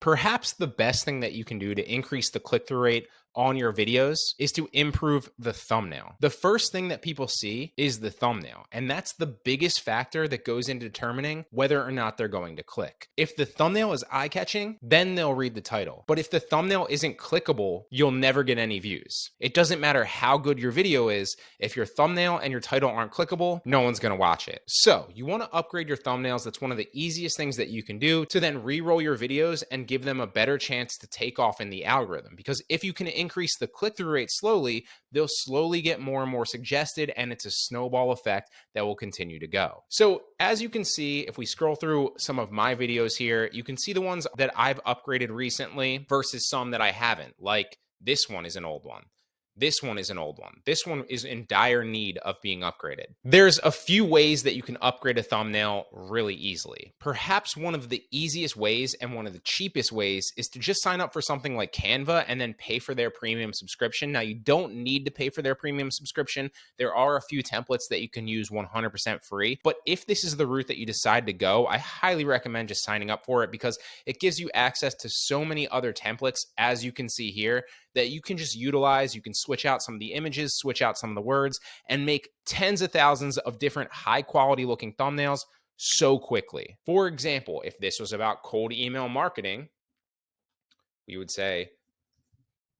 Perhaps the best thing that you can do to increase the click-through rate on your videos is to improve the thumbnail. The first thing that people see is the thumbnail, and that's the biggest factor that goes into determining whether or not they're going to click. If the thumbnail is eye-catching, then they'll read the title. But if the thumbnail isn't clickable, you'll never get any views. It doesn't matter how good your video is, if your thumbnail and your title aren't clickable, no one's gonna watch it. So you wanna upgrade your thumbnails. That's one of the easiest things that you can do to then re-roll your videos and give them a better chance to take off in the algorithm. Because if you can increase the click-through rate slowly, they'll slowly get more and more suggested, and it's a snowball effect that will continue to go. So as you can see, if we scroll through some of my videos here, you can see the ones that I've upgraded recently versus some that I haven't. Like this one is an old one. This one is an old one. This one is in dire need of being upgraded. There's a few ways that you can upgrade a thumbnail really easily. Perhaps one of the easiest ways and one of the cheapest ways is to just sign up for something like Canva and then pay for their premium subscription. Now, you don't need to pay for their premium subscription. There are a few templates that you can use 100% free. But if this is the route that you decide to go, I highly recommend just signing up for it because it gives you access to so many other templates, as you can see here, that you can just utilize. You can switch out some of the images, switch out some of the words, and make tens of thousands of different high quality looking thumbnails so quickly. For example, if this was about cold email marketing, we would say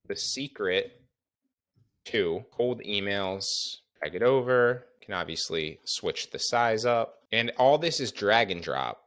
the secret to cold emails, drag it over, can obviously switch the size up, and all this is drag and drop.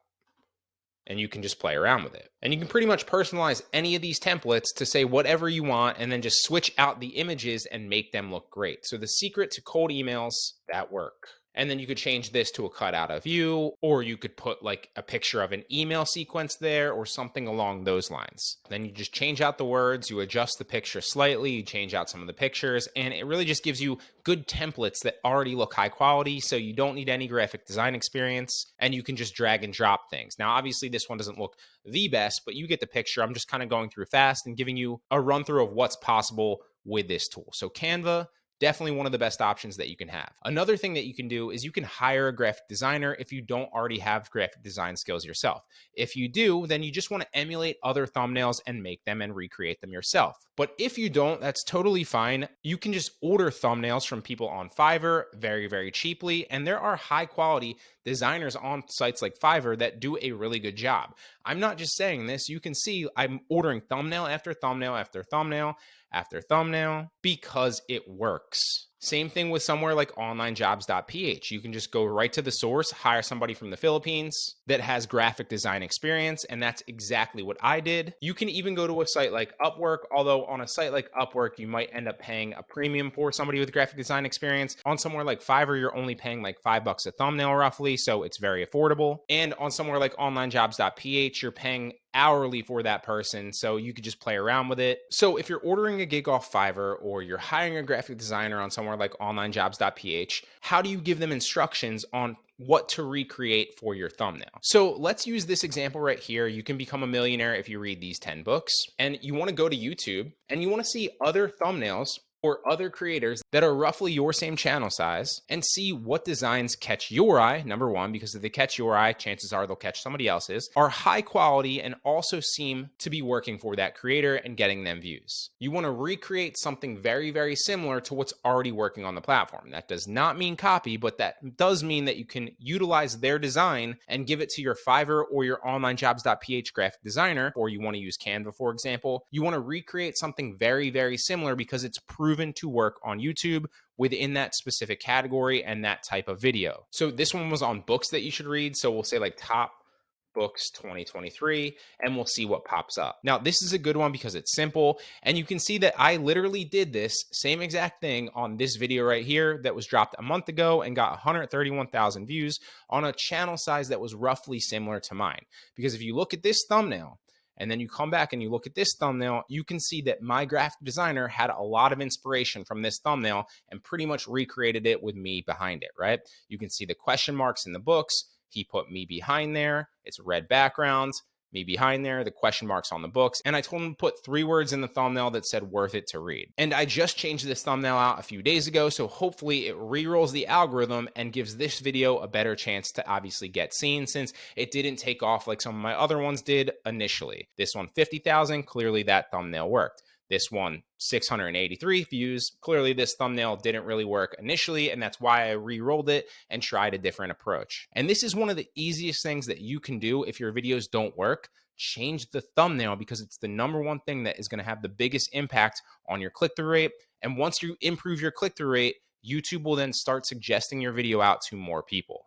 And you can just play around with it. And you can pretty much personalize any of these templates to say whatever you want and then just switch out the images and make them look great. So the secret to cold emails that work. And then you could change this to a cutout of you, or you could put like a picture of an email sequence there or something along those lines. Then you just change out the words, you adjust the picture slightly, you change out some of the pictures, and it really just gives you good templates that already look high quality, so you don't need any graphic design experience, and you can just drag and drop things. Now, obviously this one doesn't look the best, but you get the picture. I'm just kind of going through fast and giving you a run through of what's possible with this tool. So Canva, definitely one of the best options that you can have. Another thing that you can do is you can hire a graphic designer if you don't already have graphic design skills yourself. If you do, then you just want to emulate other thumbnails and make them and recreate them yourself. But if you don't, that's totally fine. You can just order thumbnails from people on Fiverr very, very cheaply. And there are high quality designers on sites like Fiverr that do a really good job. I'm not just saying this. You can see I'm ordering thumbnail after thumbnail after thumbnail after thumbnail because it works. Same thing with somewhere like onlinejobs.ph. You can just go right to the source, hire somebody from the Philippines that has graphic design experience, and that's exactly what I did. You can even go to a site like Upwork, although on a site like Upwork, you might end up paying a premium for somebody with graphic design experience. On somewhere like Fiverr, you're only paying like $5 a thumbnail roughly, so it's very affordable. And on somewhere like onlinejobs.ph, you're paying hourly for that person, so you could just play around with it. So if you're ordering a gig off Fiverr or you're hiring a graphic designer on somewhere like onlinejobs.ph, how do you give them instructions on what to recreate for your thumbnail? So let's use this example right here. You can become a millionaire if you read these 10 books, and you want to go to YouTube and you want to see other thumbnails or other creators that are roughly your same channel size and see what designs catch your eye, number one, because if they catch your eye, chances are they'll catch somebody else's, are high quality and also seem to be working for that creator and getting them views. You want to recreate something very, very similar to what's already working on the platform. That does not mean copy, but that does mean that you can utilize their design and give it to your Fiverr or your onlinejobs.ph graphic designer, or you want to use Canva, for example. You want to recreate something very, very similar because it's proven to work on YouTube within that specific category and that type of video. So this one was on books that you should read. So we'll say like top books 2023, and we'll see what pops up. Now, this is a good one because it's simple, and you can see that I literally did this same exact thing on this video right here that was dropped a month ago and got 131,000 views on a channel size that was roughly similar to mine. Because if you look at this thumbnail, and then you come back and you look at this thumbnail, you can see that my graphic designer had a lot of inspiration from this thumbnail and pretty much recreated it with me behind it, right? You can see the question marks in the books. He put me behind there. It's red backgrounds, me behind there, the question marks on the books, and I told him to put 3 words in the thumbnail that said worth it to read. And I just changed this thumbnail out a few days ago, so hopefully it re-rolls the algorithm and gives this video a better chance to obviously get seen, since it didn't take off like some of my other ones did initially. This one 50,000, clearly that thumbnail worked. This one, 683 views. Clearly, this thumbnail didn't really work initially, and that's why I re-rolled it and tried a different approach. And this is one of the easiest things that you can do if your videos don't work. Change the thumbnail, because it's the #1 thing that is going to have the biggest impact on your click-through rate. And once you improve your click-through rate, YouTube will then start suggesting your video out to more people.